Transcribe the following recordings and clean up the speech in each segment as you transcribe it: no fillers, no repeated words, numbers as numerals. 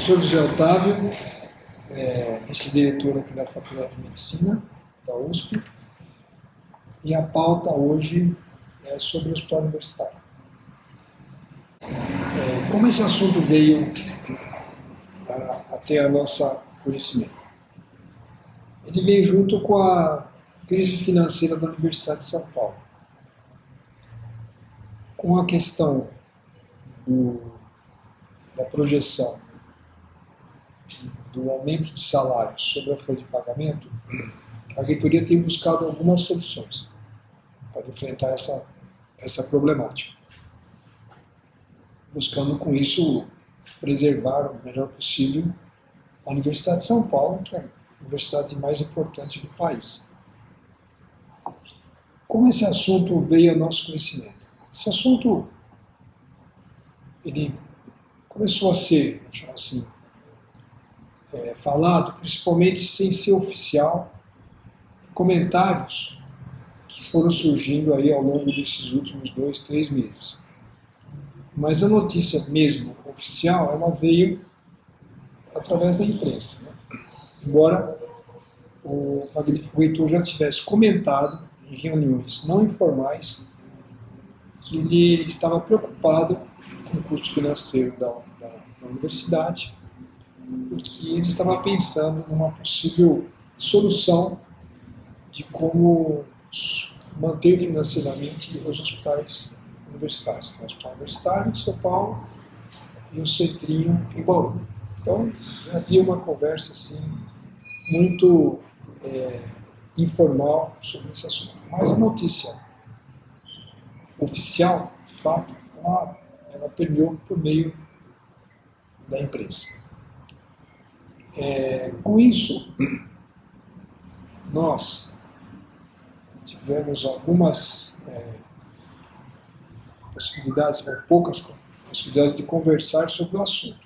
Professor José Otávio, vice-diretor aqui da Faculdade de Medicina da USP, e a pauta hoje é sobre o hospital universitário. Como esse assunto veio até a nossa conhecimento? Ele veio junto com a crise financeira da Universidade de São Paulo, com a questão da projeção do aumento de salários sobre a folha de pagamento. A reitoria tem buscado algumas soluções para enfrentar essa problemática, buscando com isso preservar o melhor possível a Universidade de São Paulo, que é a universidade mais importante do país. Como esse assunto veio ao nosso conhecimento? Esse assunto ele começou a ser, vamos chamar assim, falado, principalmente sem ser oficial, comentários que foram surgindo aí ao longo desses últimos 2, 3 meses. Mas a notícia mesmo oficial, ela veio através da imprensa, né? Embora o magnífico reitor já tivesse comentado em reuniões não informais que ele estava preocupado com o custo financeiro da universidade e que ele estava pensando numa possível solução de como manter financeiramente os hospitais universitários. Então, o Hospital Universitário em São Paulo e o Cetrinho em Bauru. Então, já havia uma conversa assim, muito informal sobre esse assunto. Mas a notícia oficial, de fato, ela permeou por meio da imprensa. Com isso, nós tivemos algumas possibilidades, ou poucas possibilidades de conversar sobre o assunto.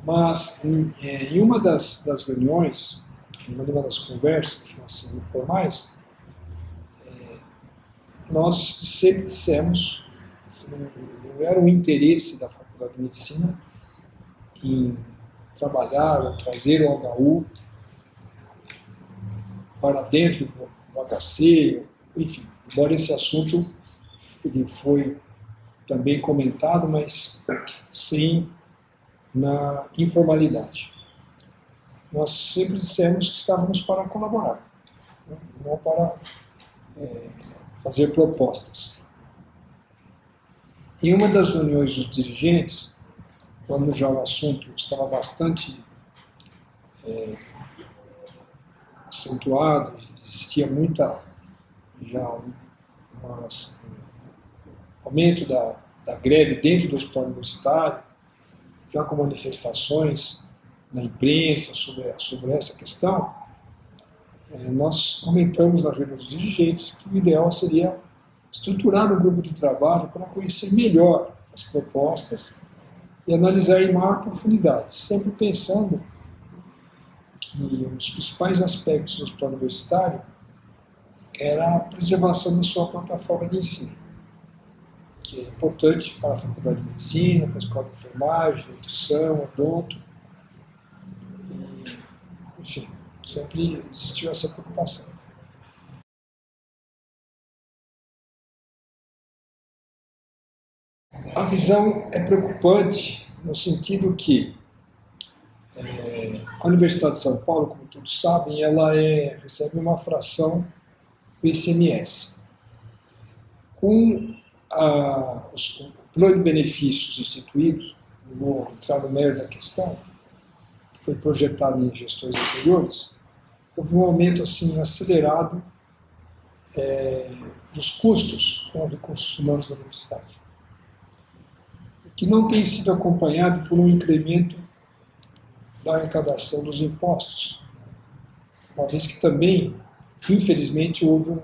Mas, em uma das reuniões, em uma das conversas assim, informais, nós sempre dissemos que não era o interesse da Faculdade de Medicina em trabalhar ou trazer o HU para dentro do HC, enfim, embora esse assunto ele foi também comentado, mas sem na informalidade. Nós sempre dissemos que estávamos para colaborar, né? Não para fazer propostas. Em uma das reuniões dos dirigentes, quando já o assunto estava bastante acentuado, existia um aumento da greve dentro do hospital universitário, já com manifestações na imprensa sobre essa questão, nós comentamos na reunião dos dirigentes que o ideal seria estruturar um grupo de trabalho para conhecer melhor as propostas e analisar em maior profundidade, sempre pensando que um dos principais aspectos do hospital universitário era a preservação da sua plataforma de ensino, que é importante para a Faculdade de Medicina, para a Escola de Enfermagem, Nutrição, Odonto, e, enfim, sempre existiu essa preocupação. A visão é preocupante no sentido que a Universidade de São Paulo, como todos sabem, ela recebe uma fração do ICMS. Com o plano de benefícios instituídos, não vou entrar no mérito da questão, que foi projetado em gestões anteriores, houve um aumento assim, acelerado dos custos com recursos humanos da universidade, que não tem sido acompanhado por um incremento da arrecadação dos impostos, uma vez que também, infelizmente, houve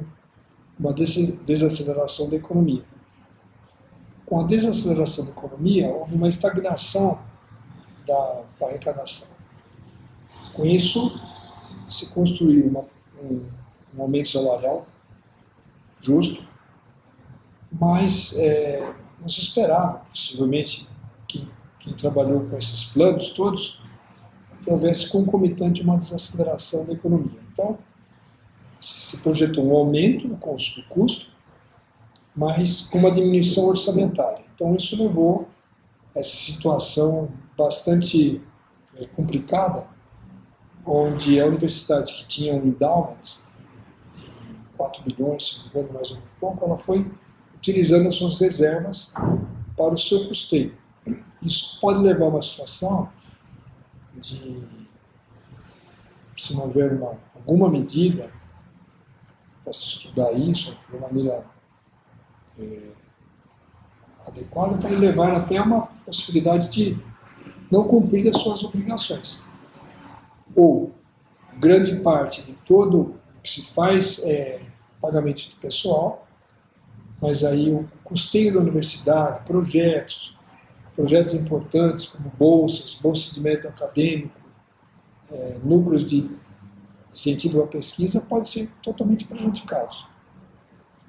uma desaceleração da economia. Com a desaceleração da economia, houve uma estagnação da arrecadação. Com isso, se construiu um aumento salarial justo, mas não se esperava, possivelmente, que quem trabalhou com esses planos todos, que houvesse concomitante uma desaceleração da economia. Então, se projetou um aumento no custo, mas com uma diminuição orçamentária. Então, isso levou a essa situação bastante complicada, onde a universidade, que tinha um endowment de 4 bilhões, se não me engano, mais um pouco, ela foi utilizando as suas reservas para o seu custeio. Isso pode levar a uma situação de, se não houver alguma medida para se estudar isso de uma maneira adequada, para levar até uma possibilidade de não cumprir as suas obrigações. Ou grande parte de todo o que se faz é pagamento de pessoal, mas aí o custeio da universidade, projetos importantes como bolsas de mérito acadêmico, núcleos de incentivo à pesquisa podem ser totalmente prejudicados.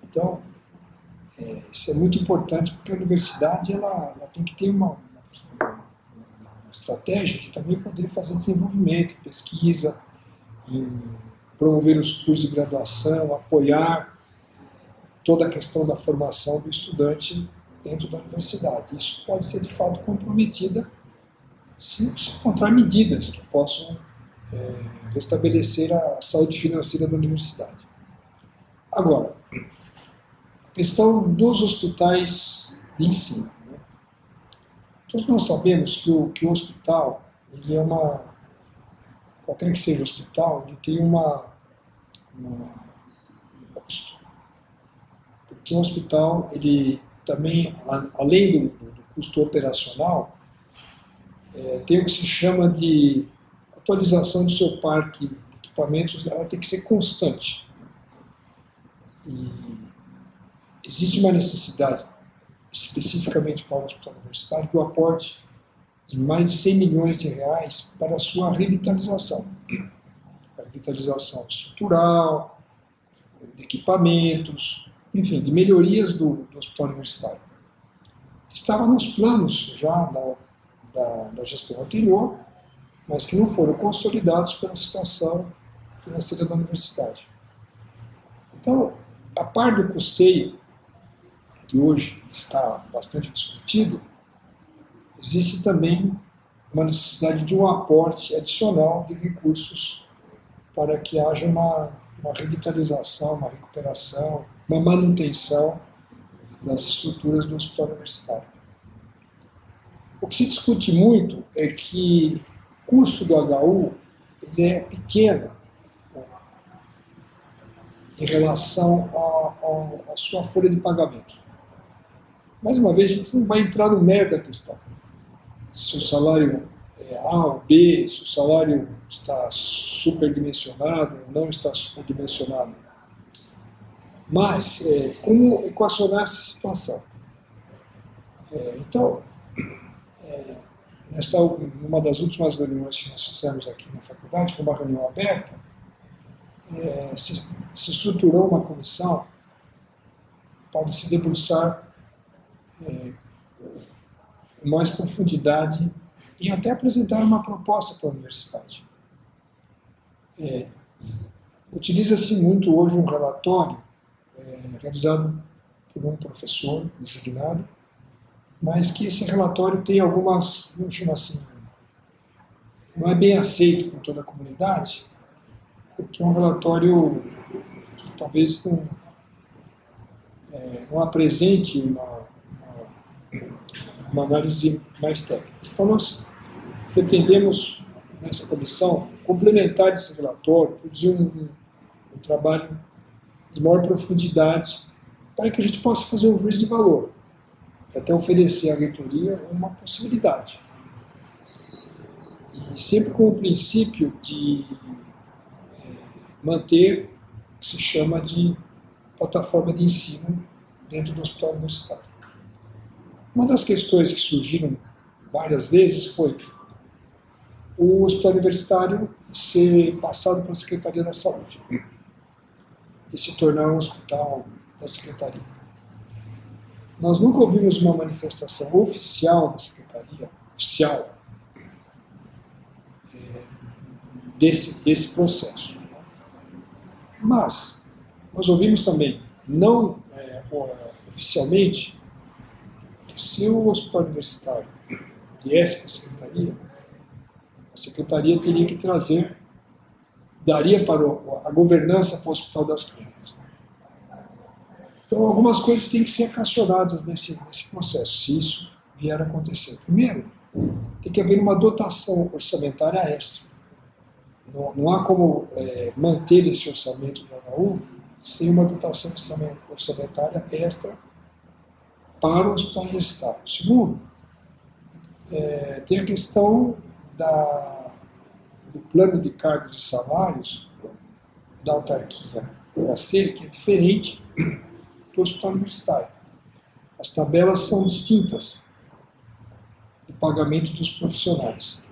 Então, isso é muito importante, porque a universidade ela tem que ter uma estratégia de também poder fazer desenvolvimento, pesquisa, promover os cursos de graduação, apoiar toda a questão da formação do estudante dentro da universidade. Isso pode ser, de fato, comprometida se encontrar medidas que possam restabelecer a saúde financeira da universidade. Agora, a questão dos hospitais de ensino. Né? Todos nós sabemos que o hospital, ele é qualquer que seja o hospital, ele tem um custo. Porque o hospital, ele também, além do custo operacional, tem o que se chama de atualização do seu parque de equipamentos, ela tem que ser constante. E existe uma necessidade, especificamente para o hospital universitário, do aporte de mais de 100 milhões de reais para a sua revitalização. A revitalização estrutural, de equipamentos, enfim, de melhorias do hospital universitário. Estava nos planos já da gestão anterior, mas que não foram consolidados pela situação financeira da universidade. Então, a par do custeio, que hoje está bastante discutido, existe também uma necessidade de um aporte adicional de recursos para que haja uma revitalização, uma recuperação, uma manutenção das estruturas do hospital universitário. O que se discute muito é que o custo do HU ele é pequeno em relação à sua folha de pagamento. Mais uma vez, a gente não vai entrar no mérito da questão. Se o salário é A ou B, se o salário está superdimensionado ou não está superdimensionado. Mas, como equacionar essa situação? Então, numa das últimas reuniões que nós fizemos aqui na faculdade, foi uma reunião aberta, se estruturou uma comissão para se debruçar com mais profundidade e até apresentar uma proposta para a universidade. Utiliza-se muito hoje um relatório realizado por um professor designado, mas que esse relatório tem algumas, vamos chamar assim, não é bem aceito por toda a comunidade, porque é um relatório que talvez não apresente uma análise mais técnica. Então, nós pretendemos, nessa comissão, complementar esse relatório, produzir um trabalho de maior profundidade, para que a gente possa fazer um juízo de valor, até oferecer à reitoria uma possibilidade. E sempre com o princípio de manter o que se chama de plataforma de ensino dentro do hospital universitário. Uma das questões que surgiram várias vezes foi o hospital universitário ser passado para a Secretaria da Saúde e se tornar um hospital da Secretaria. Nós nunca ouvimos uma manifestação oficial da Secretaria oficial desse processo. Mas nós ouvimos também, não oficialmente, que se o hospital universitário viesse para a secretaria teria que trazer, daria para a governança para o Hospital das Clínicas. Então, algumas coisas têm que ser equacionadas nesse processo, se isso vier a acontecer. Primeiro, tem que haver uma dotação orçamentária extra. Não há como manter esse orçamento do HU sem uma dotação orçamentária extra para o hospital universitário. Segundo, tem a questão do plano de cargos e salários da autarquia HC, que é diferente do hospital universitário. As tabelas são distintas do pagamento dos profissionais.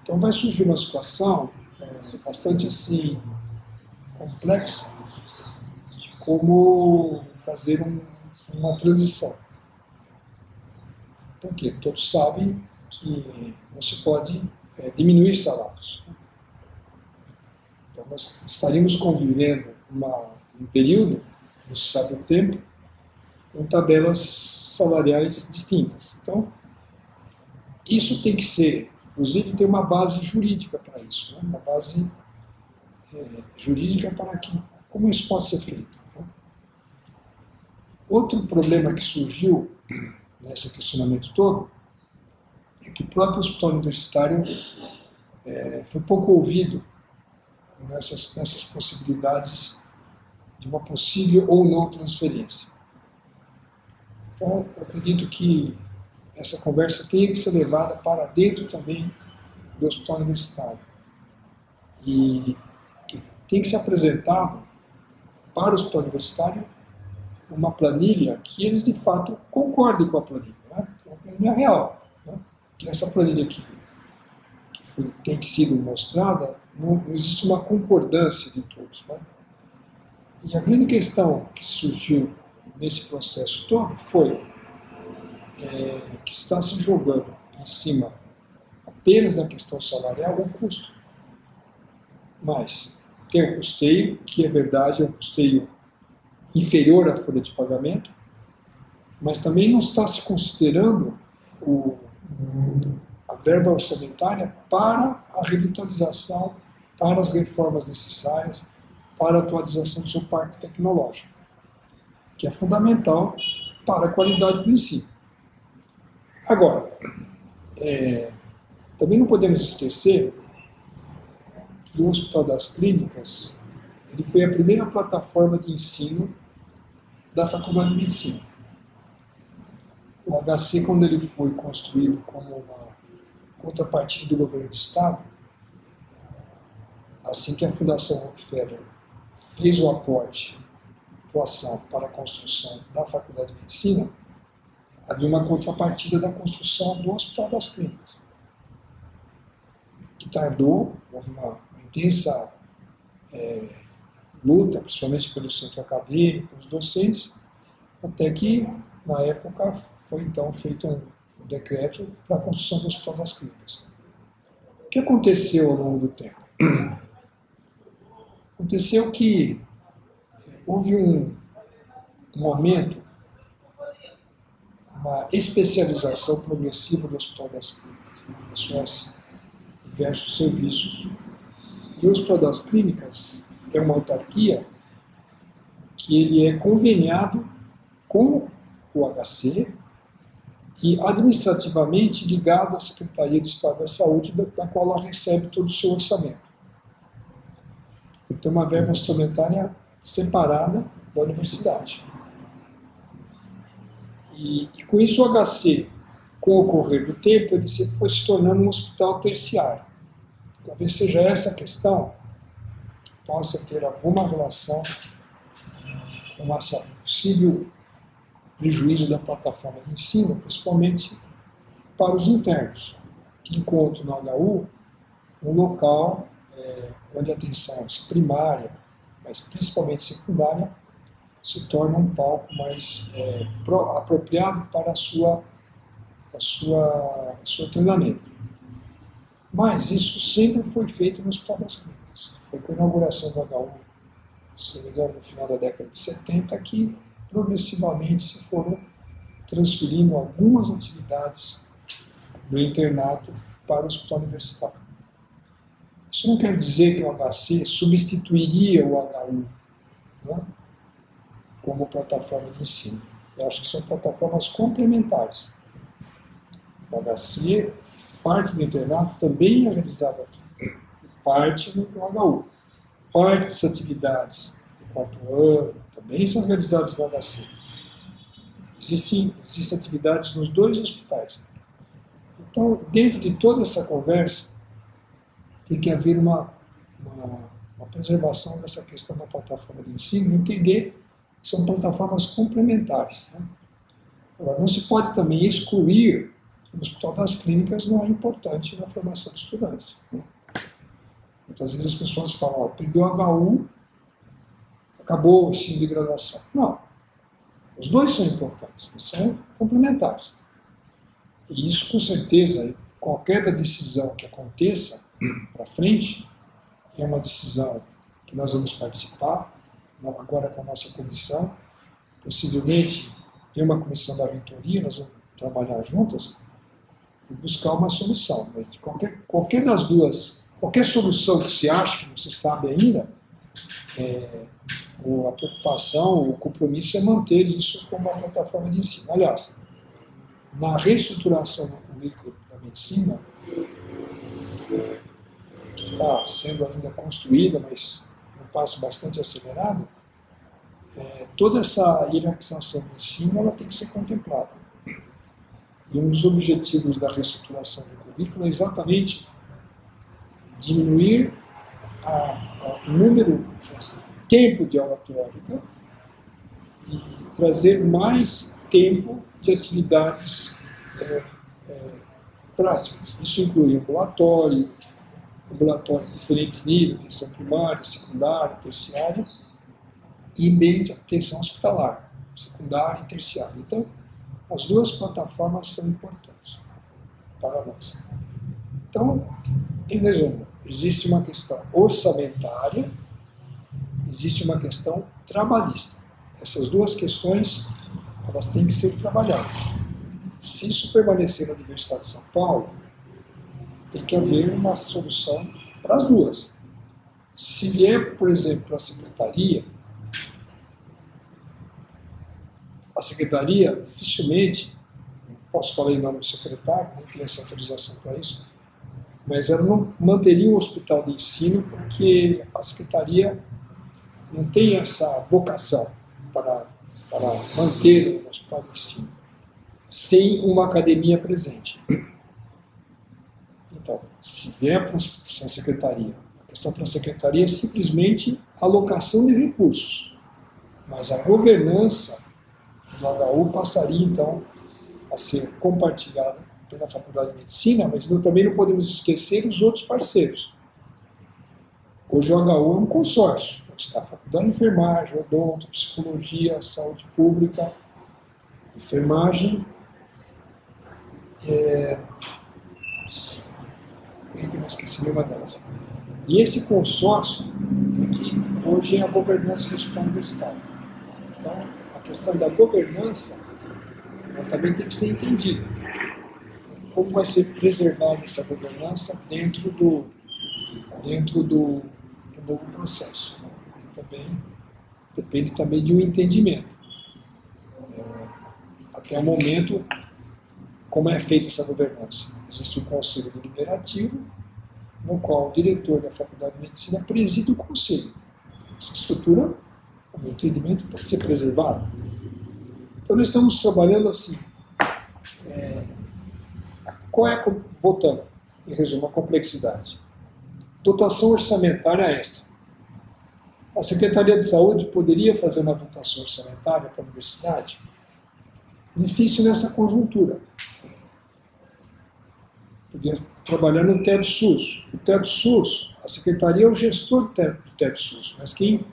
Então vai surgir uma situação bastante assim complexa de como fazer uma transição. Porque todos sabem que não se pode diminuir salários. Então nós estaríamos convivendo um período, não se sabe o tempo, com tabelas salariais distintas. Então, isso tem que ser, inclusive, ter uma base jurídica para isso, né? Uma base jurídica para como isso pode ser feito. Né? Outro problema que surgiu nesse questionamento todo é que o próprio hospital universitário foi pouco ouvido nessas possibilidades de uma possível ou não transferência. Então, eu acredito que essa conversa tem que ser levada para dentro também do hospital universitário. E tem que ser apresentado para o hospital universitário uma planilha que eles, de fato, concordem com a planilha. Né? Uma planilha real. Né? Que essa planilha que tem sido mostrada, não existe uma concordância de todos. Né? E a grande questão que surgiu nesse processo todo foi que está se jogando em cima apenas da questão salarial o custo. Mas tem o custeio, que é verdade, é um custeio inferior à folha de pagamento, mas também não está se considerando a verba orçamentária para a revitalização, para as reformas necessárias, para a atualização do seu parque tecnológico, que é fundamental para a qualidade do ensino. Agora, também não podemos esquecer que o Hospital das Clínicas ele foi a primeira plataforma de ensino da Faculdade de Medicina. O HC, quando ele foi construído como uma contrapartida do governo do Estado, assim que a Fundação Rockefeller fez o aporte, doação para a construção da Faculdade de Medicina, havia uma contrapartida da construção do Hospital das Clínicas, que tardou, houve uma intensa luta, principalmente pelo centro acadêmico, pelos docentes, até que, na época, foi então feito um decreto para a construção do Hospital das Clínicas. O que aconteceu ao longo do tempo? Aconteceu que houve um momento, uma especialização progressiva do Hospital das Clínicas, nos seus diversos serviços. E o Hospital das Clínicas é uma autarquia que ele é conveniado com o HC e administrativamente ligado à Secretaria de Estado da Saúde, da qual ela recebe todo o seu orçamento. Tem que ter uma verba orçamentária separada da universidade. E com isso o HC, com o correr do tempo, ele foi se tornando um hospital terciário. Talvez seja essa a questão que possa ter alguma relação com essa possível prejuízo da plataforma de ensino, principalmente para os internos, que encontram no HU um local onde a atenção primária, mas principalmente secundária, se torna um palco mais apropriado para a sua o seu treinamento. Mas isso sempre foi feito no Hospital das Clínicas. Foi com a inauguração do HU, se não me engano, no final da década de 70, que progressivamente se foram transferindo algumas atividades do internato para o hospital universitário. Isso não quer dizer que o HC substituiria o HU, né, como plataforma de ensino. Eu acho que são plataformas complementares. O HC, parte do internato, também é realizada aqui, parte no HU. Parte das atividades do quarto ano também são realizadas no HC. Existem atividades nos dois hospitais. Então, dentro de toda essa conversa, tem que haver uma preservação dessa questão da plataforma de ensino e entender que são plataformas complementares. Né? Agora, não se pode também excluir que o Hospital das Clínicas não é importante na formação de estudantes. Né? Muitas vezes as pessoas falam, aprendeu HU, acabou o ensino de graduação. Não. Os dois são importantes, são complementares. E isso, com certeza, qualquer decisão que aconteça para frente, é uma decisão que nós vamos participar, agora com a nossa comissão. Possivelmente, tem uma comissão da reitoria, nós vamos trabalhar juntas e buscar uma solução. Mas qualquer das duas, qualquer solução que se ache, que não se sabe ainda, a preocupação, o compromisso é manter isso como uma plataforma de ensino. Aliás, na reestruturação do currículo da medicina, que está sendo ainda construída, mas um passo bastante acelerado, toda essa hierarquização do ensino ela tem que ser contemplada. E um dos objetivos da reestruturação do currículo é exatamente diminuir o número, tempo de aula teórica e trazer mais tempo de atividades práticas. Isso inclui ambulatório de diferentes níveis, atenção primária, secundária, terciária e meio de atenção hospitalar, secundária e terciária. Então, as duas plataformas são importantes para nós. Então, em resumo, existe uma questão orçamentária, existe uma questão trabalhista. Essas duas questões, elas têm que ser trabalhadas. Se isso permanecer na Universidade de São Paulo, tem que haver uma solução para as duas. Se vier, por exemplo, para a secretaria dificilmente, não posso falar em nome do secretário, nem tenho essa autorização para isso, mas ela não manteria o hospital de ensino porque a secretaria não tem essa vocação para manter o hospital de ensino sem uma academia presente. Então, se vier para a secretaria, a questão para a secretaria é simplesmente alocação de recursos, mas a governança do HU passaria, então, a ser compartilhada pela Faculdade de Medicina, mas também não podemos esquecer os outros parceiros. Hoje o HU é um consórcio, onde está a Faculdade de Enfermagem, Odonto, Psicologia, Saúde Pública, Enfermagem, creio que não esqueci nenhuma delas. E esse consórcio é que hoje é a governança do hospital universitário. Então, a questão da governança ela também tem que ser entendida. Como vai ser preservada essa governança dentro do novo processo. Né? Também depende também de um entendimento. Até o momento, como é feita essa governança? Existe um conselho deliberativo, no qual o diretor da Faculdade de Medicina preside o conselho. Essa estrutura, no meu entendimento, pode ser preservada. Então, nós estamos trabalhando assim. Voltando, em resumo, a complexidade. Dotação orçamentária extra. A Secretaria de Saúde poderia fazer uma dotação orçamentária para a universidade? Difícil nessa conjuntura. Podia trabalhar no teto SUS. O teto SUS, a Secretaria é o gestor do teto SUS, mas quem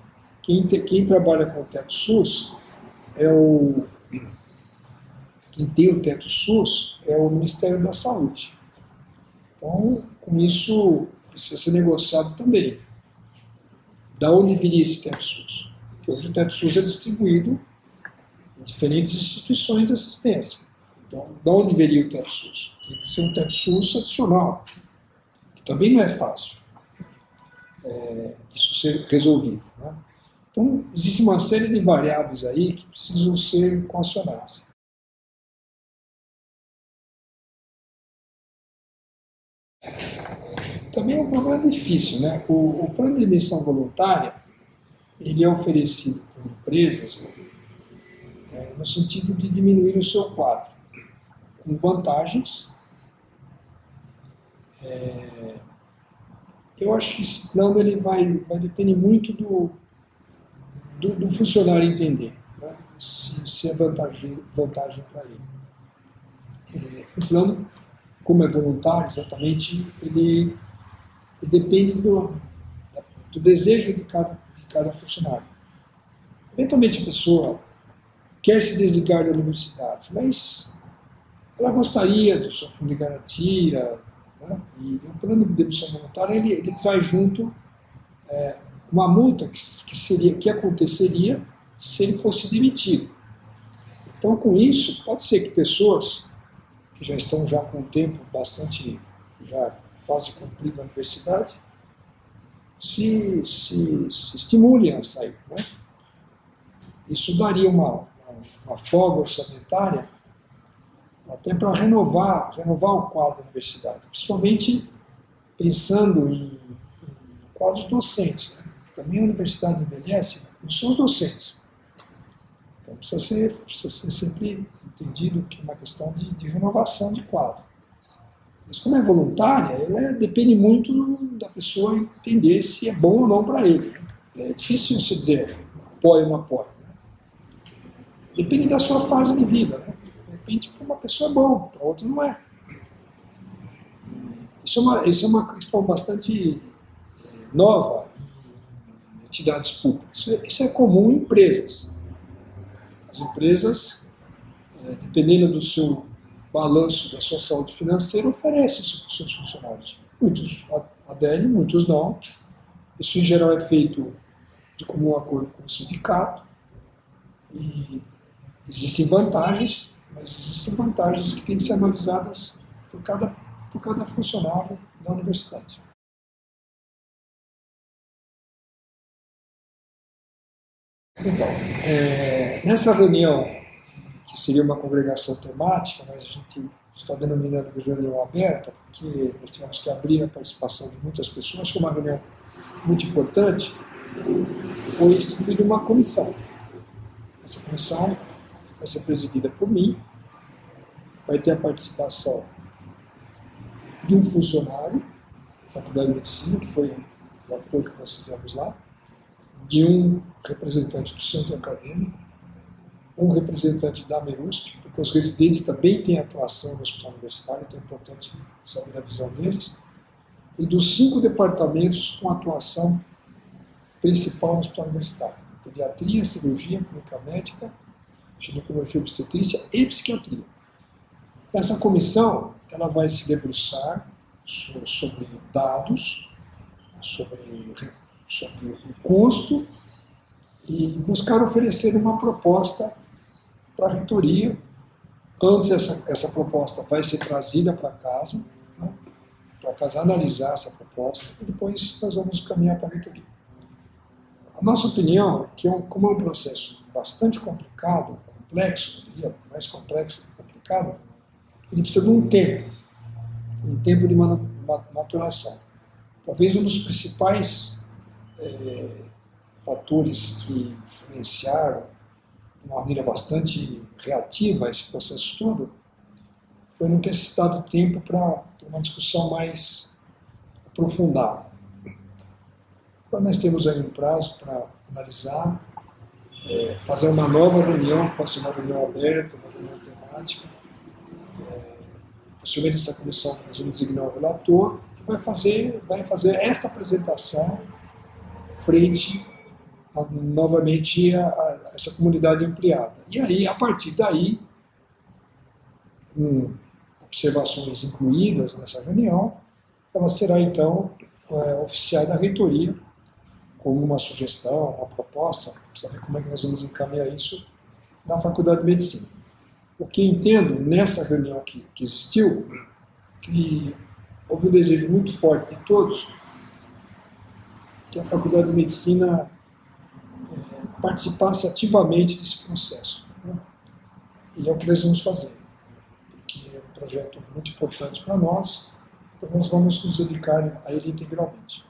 trabalha com o teto SUS é quem tem o teto SUS é o Ministério da Saúde. Então, com isso, precisa ser negociado também. Da onde viria esse teto SUS? Porque hoje o teto SUS é distribuído em diferentes instituições de assistência. Então, da onde viria o teto SUS? Tem que ser um teto SUS adicional, que também não é fácil isso ser resolvido, né? Então, existe uma série de variáveis aí que precisam ser equacionadas. Também é um problema difícil, né? O plano de emissão voluntária, ele é oferecido por empresas no sentido de diminuir o seu quadro, com vantagens. Eu acho que esse plano ele vai depender muito do funcionário entender, né? Se é vantagem para ele. O plano, como é voluntário, exatamente, ele depende do desejo de cada funcionário. Eventualmente a pessoa quer se desligar da universidade, mas ela gostaria do seu fundo de garantia, né? E o plano de demissão voluntária ele traz junto uma multa que aconteceria se ele fosse demitido. Então, com isso, pode ser que pessoas que já estão já com o tempo bastante, já quase cumprido na universidade, se estimulem a sair, né? Isso daria uma folga orçamentária até para renovar o quadro da universidade, principalmente pensando em quadros docentes, né? Também a universidade envelhece, não são os docentes. Então precisa ser sempre entendido que é uma questão de renovação de quadro. Mas como é voluntária, ela depende muito da pessoa entender se é bom ou não para ele. É difícil você dizer apoia ou não apoia, né? Depende da sua fase de vida, né? De repente, para uma pessoa é bom, para outra não é. Isso é uma questão bastante nova em entidades públicas. Isso é comum em empresas. As empresas, dependendo do seu balanço, da sua saúde financeira, oferecem isso para os seus funcionários. Muitos aderem, muitos não. Isso, em geral, é feito de comum acordo com o sindicato. E existem vantagens, mas existem vantagens que têm que ser analisadas por cada funcionário da universidade. Então, nessa reunião, que seria uma congregação temática, mas a gente está denominando de reunião aberta, porque nós tivemos que abrir a participação de muitas pessoas, foi uma reunião muito importante, foi instituída uma comissão. Essa comissão vai ser presidida por mim, vai ter a participação de um funcionário da Faculdade de Medicina, que foi o acordo que nós fizemos lá, de um representante do centro acadêmico, um representante da MERUSP, porque os residentes também têm atuação no hospital universitário, então é importante saber a visão deles, e dos 5 departamentos com atuação principal no hospital universitário: pediatria, cirurgia, clínica médica, ginecologia, obstetrícia e psiquiatria. Essa comissão ela vai se debruçar sobre dados, sobre o custo e buscar oferecer uma proposta para a reitoria. Antes essa proposta vai ser trazida para casa, né, para casa analisar essa proposta e depois nós vamos caminhar para a reitoria. A nossa opinião é que como é um processo bastante complicado, complexo, eu diria, mais complexo que complicado, ele precisa de um tempo de maturação. Talvez um dos principais fatores que influenciaram de uma maneira bastante reativa a esse processo todo foi não ter se dado tempo para uma discussão mais aprofundada. Agora nós temos aí um prazo para analisar, fazer uma nova reunião, pode ser uma reunião aberta, uma reunião temática. Possivelmente essa comissão, nós vamos designar o relator, que vai fazer esta apresentação frente novamente a essa comunidade ampliada. E aí, a partir daí, observações incluídas nessa reunião, ela será então oficiada à reitoria como uma sugestão, uma proposta, para saber como é que nós vamos encaminhar isso na Faculdade de Medicina. O que entendo nessa reunião que existiu, que houve um desejo muito forte de todos que a Faculdade de Medicina participasse ativamente desse processo. Né? E é o que nós vamos fazer, porque é um projeto muito importante para nós, então nós vamos nos dedicar a ele integralmente.